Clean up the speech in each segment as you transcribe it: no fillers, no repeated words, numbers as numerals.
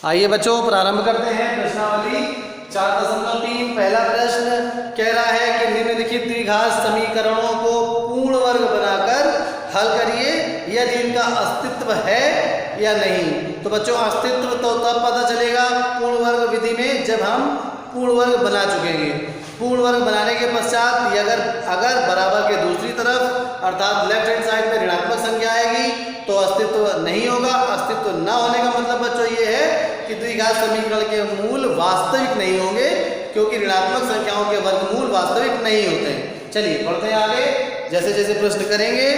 आइए बच्चों प्रारंभ करते हैं प्रश्नावली 4.3। पहला प्रश्न कह रहा है कि निम्नलिखित द्विघात समीकरणों को पूर्ण वर्ग बनाकर हल करिए यदि इनका अस्तित्व है या नहीं। तो बच्चों अस्तित्व तो तब पता चलेगा पूर्ण वर्ग विधि में जब हम पूर्ण वर्ग बना चुकेंगे। पूर्ण वर्ग बनाने के पश्चात ये अगर बराबर के दूसरी तरफ अर्थात लेफ्ट हैंड साइड में ऋणात्मक संख्या आएगी तो अस्तित्व नहीं होगा। अस्तित्व न होने का मतलब बच्चों ये है कि द्विघात समीकरण के मूल वास्तविक नहीं होंगे, क्योंकि ऋणात्मक संख्याओं के वर्गमूल वास्तविक नहीं होते हैं। चलिए बढ़ते हैं आगे। जैसे जैसे प्रश्न करेंगे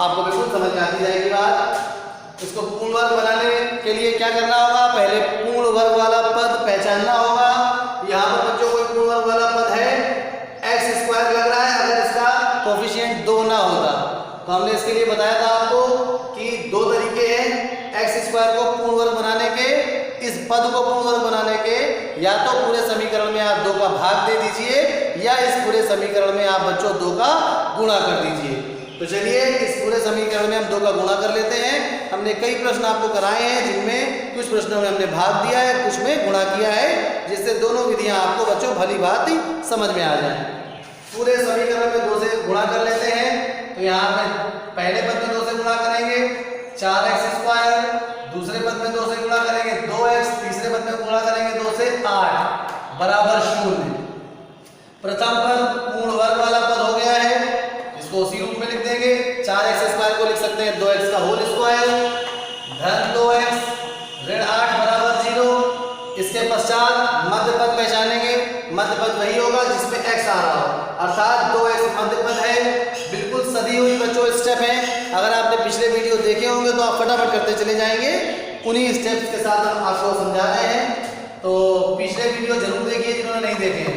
आपको बिल्कुल समझ में आती जाएगी बात। इसको पूर्ण वर्ग बनाने के लिए क्या करना होगा, पहले पूर्ण वर्ग वाला पद पहचानना होगा। यहाँ पर बच्चों कोई पूर्ण वर्ग वाला पद है, एक्स स्क्वायर लग रहा है। अगर इसका कोफिशिएंट 2 ना होता तो हमने इसके लिए बताया था आपको कि दो तरीके हैं एक्स स्क्वायर को पूर्ण वर्ग बनाने के, इस पद को पूर्ण वर्ग बनाने के। या तो पूरे समीकरण में आप 2 का भाग दे दीजिए या इस पूरे समीकरण में आप बच्चों 2 का गुणा कर दीजिए। तो चलिए इस पूरे समीकरण में हम 2 का गुणा कर लेते हैं। हमने कई प्रश्न आपको कराए हैं जिनमें कुछ प्रश्नों में हमने भाग दिया है, कुछ में गुणा किया है, जिससे दोनों विधियां आपको बच्चों भली बात समझ में आ जाए। पूरे समीकरण में 2 से गुणा कर लेते हैं। तो यहाँ पे पहले पद में 2 से गुणा करेंगे 4x स्क्वायर, दूसरे पद में 2 से गुणा करेंगे 2x, तीसरे पद में गुणा करेंगे 2 से 8 बराबर 0। प्रथम पद पूर्ण वर्ग वाला पद हो गया है, इसको उसी रूप में लिख देंगे। 4x स्क्वायर को लिख सकते हैं 2x का होल स्क्वायर धन 2x ऋण 8 बराबर 0। इसके पश्चात मध्य पद पहचानेंगे। मध्य पद वही होगा जिसमें x आ रहा हो, अर्थात 2x मध्य पद है। बिल्कुल सदी हुई बच्चों स्टेप है। अगर आपने पिछले वीडियो देखे होंगे तो आप फटाफट करते चले जाएंगे। उन्हीं स्टेप्स के साथ हम आपको समझा रहे हैं, तो पिछले वीडियो जरूर देखिए जिन्होंने नहीं देखे हैं।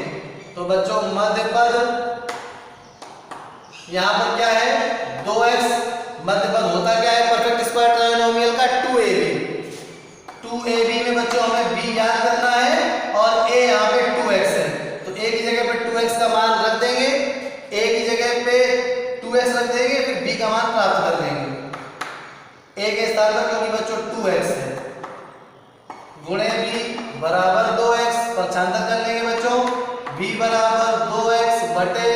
तो बच्चों मध्य पद यहाँ पर क्या है 2x, मध्य पद होता क्या है परफेक्ट स्क्वायर ट्रायनोमियल का 2ab। 2ab में बच्चों हमें b याद करना है और a यहाँ पे 2x है, तो a की जगह पे 2x का मान रख देंगे, a की जगह पे 2x रख देंगे, फिर b का मान प्राप्त कर लेंगे a के स्थान पर, क्योंकि बच्चों 2x है। गुणे b बराबर 2x, पक्षांतर कर लेंगे बच्चों। b बराबर 2x बटे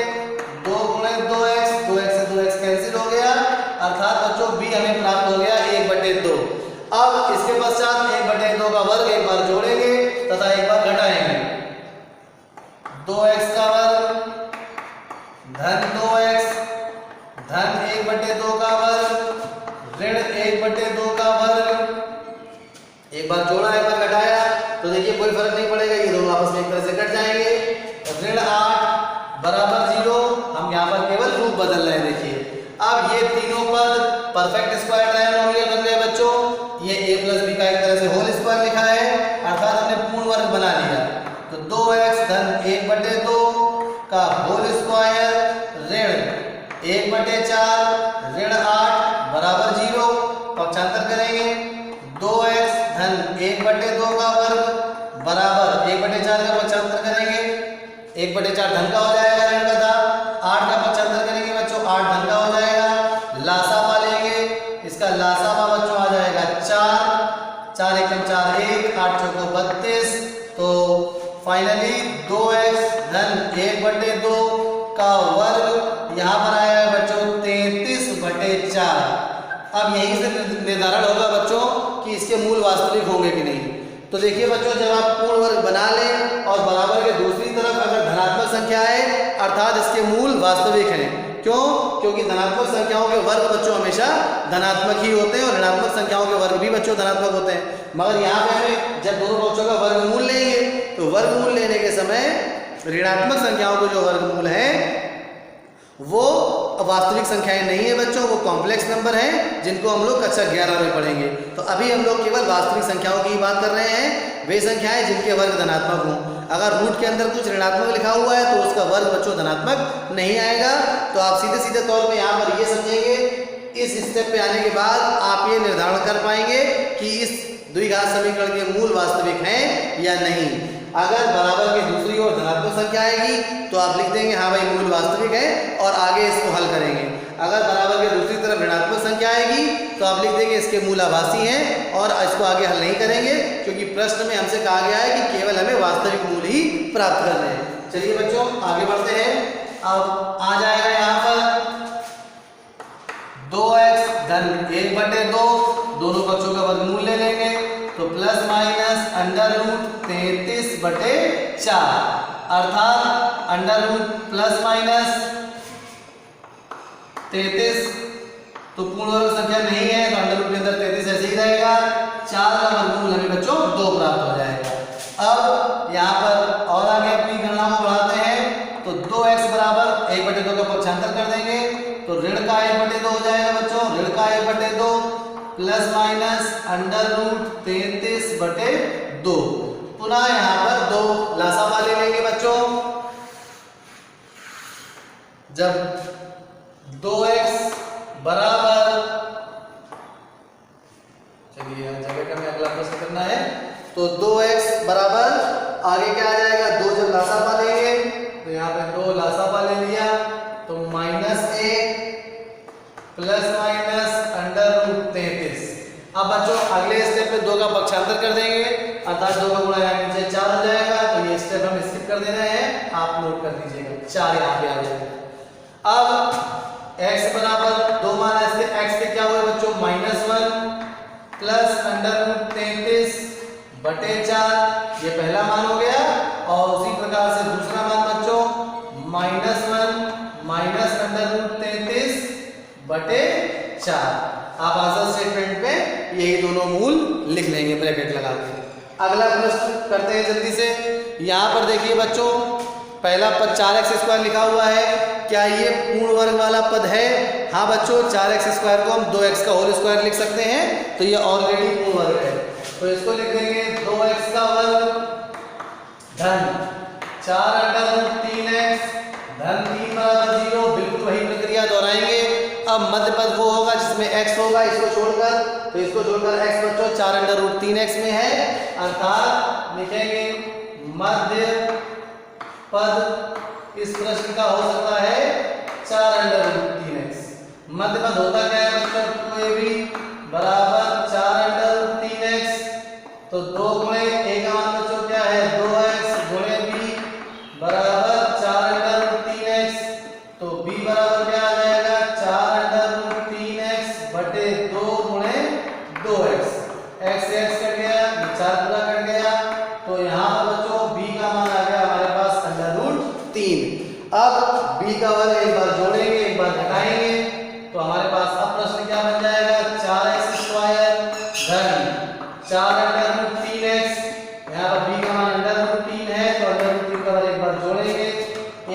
2 गुणे 2x, 2x से 2x कैंसिल हो गया, अर्थात बच्चों b हमें प्राप्त हो गया 1/2। अब इसके पश्चात 1/2 का वर्ग एक बार जोड़ेंगे तथा एक बार घटाएंगे। 2x का वर्ग धन 2x धन 1/2 का वर्ग ऋण 1/2 का वर्ग। एक बार जोड़ा एक बार घटाया तो देखिए कोई फर्क नहीं पड़ेगा, ये दोनों आपस में एक तरह से कट जाएंगे। ऋण 8 बराबर 0, हम यहाँ पर केवल रूप बदल रहे हैं। देखिए अब ये तीनों पद परफेक्ट स्क्वायर ट्रायनोमियल बन गए बच्चों। ये a प्लस b का एक तरह से होल स्क्वायर लिखा है, अर्थात हमने पूर्ण वर्ग बना लिया। तो 2x धन 1/2 का होल स्क्वायर ऋण 1/4 ऋण 8 बराबर 0। पक्षांतर करेंगे 2x धन 1/2 का वर्ग बराबर 1/4 का पक्षांतर करेंगे, 1/4 धन का हो जाएगा, ऋण का था। 8 का पक्षांतर करेंगे बच्चों, 8 धन का हो जाएगा। लासापा लेंगे, इसका लासापा बच्चों आ जाएगा 4, 4 एकम 4 1, 8 चौको 32। तो फाइनली 2x धन 1/2 का वर्ग यहाँ पर आया है बच्चों 33/4। अब यहीं से निर्धारण होगा बच्चों कि इसके मूल वास्तविक होंगे कि नहीं। तो देखिए बच्चों जब आप पूर्ण वर्ग बना लें और बराबर के दूसरी तरफ अगर धनात्मक संख्या है अर्थात इसके मूल वास्तविक हैं। क्यों? क्योंकि धनात्मक संख्याओं के वर्ग बच्चों हमेशा धनात्मक ही होते हैं और ऋणात्मक संख्याओं के वर्ग भी बच्चों धनात्मक होते हैं। मगर यहाँ पे हमें जब दोनों पक्षों का वर्गमूल लेंगे तो वर्गमूल लेने के समय ऋणात्मक संख्याओं के जो वर्गमूल हैं वो वास्तविक संख्याएं नहीं है बच्चों, वो कॉम्प्लेक्स नंबर हैं जिनको हम लोग कक्षा 11 में पढ़ेंगे। तो अभी हम लोग केवल वास्तविक संख्याओं की बात कर रहे हैं, वे संख्याएं जिनके वर्ग धनात्मक हों। अगर रूट के अंदर कुछ ऋणात्मक लिखा हुआ है तो उसका वर्ग बच्चों धनात्मक नहीं आएगा। तो आप सीधे सीधे तौर पे यहाँ पर ये समझेंगे, इस स्टेप पे आने के बाद आप ये निर्धारण कर पाएंगे कि इस द्विघात समीकरण के मूल वास्तविक हैं या नहीं। अगर बराबर की दूसरी ओर धनात्मक संख्या आएगी तो आप लिख देंगे हाँ भाई मूल वास्तविक है और आगे इसको हल करेंगे। अगर बराबर की दूसरी तरफ ऋणात्मक संख्या आएगी तो आप लिख देंगे इसके मूल आभासी हैं और इसको आगे हल नहीं करेंगे, क्योंकि प्रश्न में हमसे कहा गया है कि केवल हमें वास्तविक मूल ही प्राप्त करने हैं। चलिए बच्चों आगे बढ़ते हैं। अब आ जाएगा यहाँ पर 2x धन 1/2, दोनों पक्षों का वर्गमूल ले लेंगे तो प्लस माइनस अंडर रूट 33/4, अर्थात अंडर रूट प्लस माइनस 33 तो पूर्ण वर्ग संख्या नहीं है तो अंडर रूट के अंदर 33 ऐसे ही रहेगा। 4 का वर्गमूल हमें बच्चों 2 प्राप्त हो जाएगा। अब यहाँ पर और आगे अपनी गणना को बढ़ाते हैं तो 2x बराबर 1/2 का पक्षांतर कर देंगे तो ऋण का 1/2 हो जाएगा बच्चों, ऋण का 1/2 प्लस माइनस अंडर रूट 33/2। पुनः यहाँ पर 2 लासापा ले लेंगे बच्चों। जब 2x बराबर, चलिए जगह का मैं अगला प्रश्न करना है तो 2x बराबर आगे क्या आ जाएगा, 2 जब लासापा लेंगे तो यहाँ पे 2 लासापा ले लिया तो -1 प्लस माइनस अंडर रूट 33। अब बच्चों अगले स्टेप पे 2 का पक्षांतर कर देंगे अर्थात 2 का गुणा यहाँ नीचे 4 हो जाएगा, तो ये स्टेप हम स्किप कर दे रहे हैं, आप नोट कर दीजिएगा 4 यहाँ पे आ जाएगा। अब x बराबर 2 मान इसके x के क्या हुए बच्चों -1 प्लस अंडर रूट 33/4, ये पहला मान हो गया। और उसी प्रकार से दूसरा मान बच्चों -1 माइनस अंडर रूट 33/4। आप आंसर स्टेटमेंट पे यही दोनों मूल लिख लेंगे ब्रैकेट लगा के। अगला प्रश्न करते हैं जल्दी से। यहाँ पर देखिए बच्चों पहला पद 4x² लिखा हुआ है, क्या ये पूर्ण वर्ग वाला पद है? हाँ बच्चों 4x² को हम 2x का होल स्क्वायर लिख सकते हैं, तो ये ऑलरेडी पूर्ण वर्ग है, तो इसको लिख देंगे 2x का वर्ग धन 4 अंडर रूट 3x धन 3 बराबर 0। बिल्कुल वही प्रक्रिया दोहराएंगे। अब मध्य पद वो होगा जिसमें x होगा, इसको छोड़कर, तो इसको छोड़कर x बच्चों 4 अंडर रूट 3x में है, अर्थात लिखेंगे मध्य पद इस प्रश्न का हो सकता है 4 अंडर रूट 3x। मध्य पद होता क्या है बच्चों, कोई भी बराबर 4 अंडर रूट 3x, तो 2 गुणे a का मान बच्चों क्या है 2x गुणे b बराबर 4 अंडर रूट 3x, तो b बराबर क्या आ जाएगा 4 अंडर रूट 3x बटे 2 गुणे 2x, x से x कट गया, 4 पूरा कट गया, तो यहाँ पर बच्चों b का मान आ गया हमारे पास अंडर रूट 3। अब b का वर्ग एक बार जोड़ेंगे एक बार घटाएंगे, तो हमारे पास अब प्रश्न क्या बन जाएगा 4x² धन 4 अंडर रूट 3x, यहाँ पर b का मान अंडर रूट 3 है, तो अंडर रूट 3 का वर्ग एक बार जोड़ेंगे,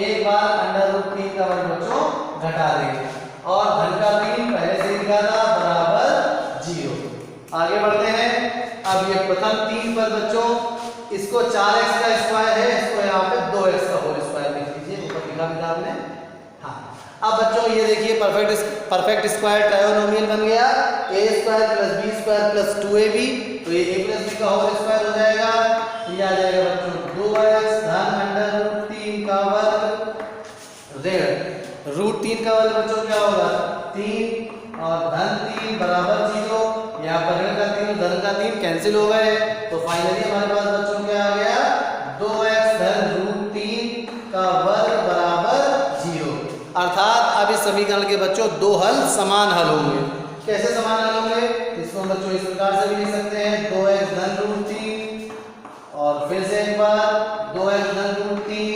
एक बार अंडर रूट 3 का वर्ग बच्चों घटा देंगे, और धन का 3 पहले से लिखा था बराबर 0। आगे बढ़ते हैं। अब ये प्रथम 3 पद बच्चों, इसको 4x² है, इसको यहाँ पे 2x का होल स्क्वायर लिख लीजिए, ऊपर लिखा भी था आपने। हाँ अब बच्चों ये देखिए परफेक्ट स्क्वायर ट्रायोनोमियल बन गया, a² + b² + 2ab, तो ये a + b का होल स्क्वायर हो जाएगा, ये आ जाएगा बच्चों 2x धन अंडर रूट 3 का वर्ग ऋण रूट 3 का वर्ग बच्चों क्या होगा 3 और धन 3 बराबर 0। यहाँ पर ऋण का 3 धन का 3 कैंसिल हो गए, तो फाइनली हमारे पास बच्चों क्या आ गया 2x धन रूट 3 का वर्ग बराबर 0। अर्थात अब इस समीकरण के बच्चों 2 हल समान हल होंगे। कैसे समान हल होंगे, इसको बच्चों इस प्रकार से भी लिख सकते हैं 2x धन रूट 3 और फिर से एक बार 2x धन रूट 3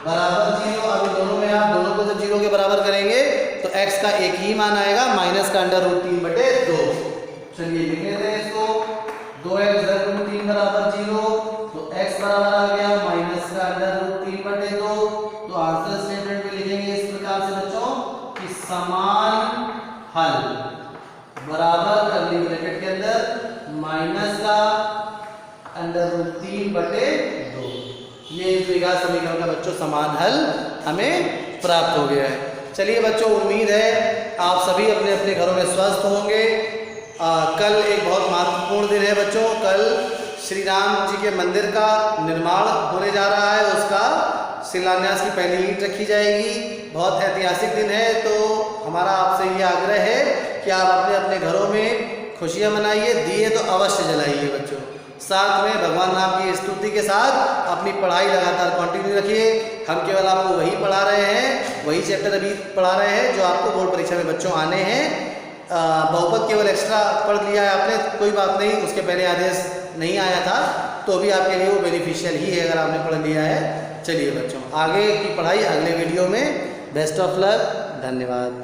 बराबर 0। अब इन दोनों में आप दोनों को जब 0 के बराबर करेंगे तो x का एक ही मान आएगा माइनस का अंडर रूट 3/2। चलिए लिख लेते हैं इसको 2x धन रूट 3 बराबर 0, तो x बराबर आ गया माइनस का अंडर रूट 3/2। तो आंसर स्टेटमेंट में लिखेंगे इस प्रकार से बच्चों कि समान हल बराबर कर्ली ब्रैकेट के अंदर माइनस का अंडर रूट 3/2। ये इस द्विघात समीकरण का बच्चों समान हल हमें प्राप्त हो गया है। चलिए बच्चों उम्मीद है आप सभी अपने अपने घरों में स्वस्थ होंगे। कल एक बहुत महत्वपूर्ण दिन है बच्चों, कल श्री राम जी के मंदिर का निर्माण होने जा रहा है, उसका शिलान्यास की पहली ईंट रखी जाएगी। बहुत ऐतिहासिक दिन है, तो हमारा आपसे ये आग्रह है कि आप अपने अपने घरों में खुशियाँ मनाइए, दिए तो अवश्य जलाइए बच्चों। साथ में भगवान राम की स्तुति के साथ अपनी पढ़ाई लगातार कंटिन्यू रखिए। हम केवल आपको वही पढ़ा रहे हैं, वही चैप्टर अभी पढ़ा रहे हैं जो आपको बोर्ड परीक्षा में बच्चों आने हैं। बहुपद केवल एक्स्ट्रा पढ़ लिया है आपने, कोई बात नहीं, उसके पहले आदेश नहीं आया था, तो अभी आपके लिए वो बेनिफिशियल ही है अगर आपने पढ़ लिया है। चलिए बच्चों, आगे की पढ़ाई अगले वीडियो में। बेस्ट ऑफ लक, धन्यवाद।